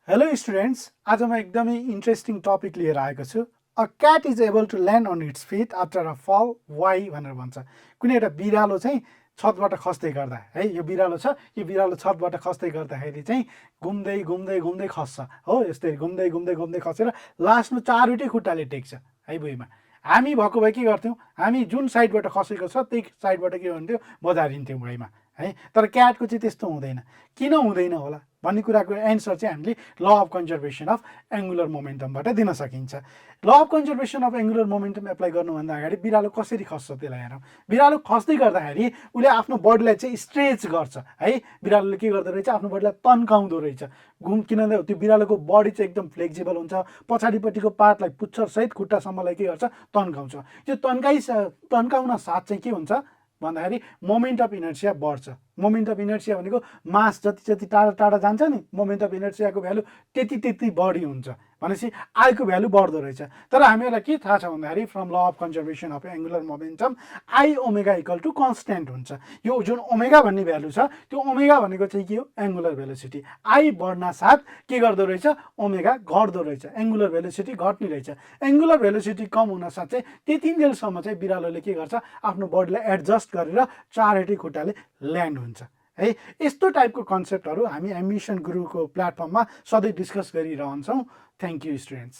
Hello students, आज म एकदमै इन्ट्रेस्टिङ टपिक लिएर आएको छु। A cat is able to land on its feet after a fall why भनेर भन्छ। कुनै एउटा बिरालो चाहिँ छतबाट खस्दै गर्दा है, यो बिरालो छ, यो बिरालो छतबाट खस्दै गर्दाखेरि चाहिँ घुम्दै घुम्दै घुम्दै खस्छ हो, यस्तै घुम्दै घुम्दै घुम्दै खसेर लास्टमा चारवटै खुट्टाले टेक्छ है भुइँमा। हामी भएको भए के गर्थ्यौँ, हामी जुन साइडबाट खसेको छ त्यही साइडबाट के हुन्थ्यो, बजारिन्थ्यौँ भुइँमा है। तर क्याटको चाहिँ त्यस्तो हुँदैन। किन हुँदैन होला भन्ने कुराको एन्सर चाहिँ हामीले law of conservation of angular मोमेन्टमबाट दिन सकिन्छ। Law of conservation of angular momentum apply गर्नुभन्दा अगाडि बिरालो कसरी खस्छ त्यसलाई हेरौँ। बिरालो खस्दै गर्दाखेरि उसले आफ्नो बडीलाई चाहिँ स्ट्रेच गर्छ है। बिरालोले के गर्दो रहेछ, आफ्नो बडीलाई तन्काउँदो रहेछ। किनभने त्यो बिरालोको बडी चाहिँ एकदम फ्लेक्सिबल हुन्छ, पछाडिपट्टिको पार्टलाई पुच्छरसहित खुट्टासम्मलाई के गर्छ, तन्काउँछ। त्यो तन्काउन साथ चाहिँ के हुन्छ भन्दाखेरि मोमेन्ट अफ इनर्सिया बढ्छ। मोमेन्ट अफ इनर्सिया भनेको मास जति जति टाढा टाढा जान्छ नि, मोमेन्ट अफ इनर्सियाको भ्यालु त्यति बढी हुन्छ भनेपछि आईको भ्यालु बढ्दो रहेछ। तर हामीलाई के थाहा छ भन्दाखेरि from law of conservation of angular momentum I omega equal to constant हुन्छ। यो जुन ओमेगा भन्ने भ्यालु छ, त्यो ओमेगा भनेको चाहिँ के हो, एङ्गुलर भेलोसिटी। आई बढ्न साथ के गर्दो रहेछ, ओमेगा घट्दो रहेछ, एङ्गुलर भेलोसिटी घट्ने रहेछ। एङ्गुलर भेलोसिटी कम हुन साथ चाहिँ त्यतिन्जेलसम्म चाहिँ बिरालोले के गर्छ, आफ्नो बडीलाई एडजस्ट गरेर चारवटै खुट्टाले ल्यान्ड हुन्छ है। यस्तो टाइपको कन्सेप्टहरू हामी एम्बिसन गुरुको प्लेटफर्ममा सधैँ डिस्कस गरिरहन्छौँ। Thank you students.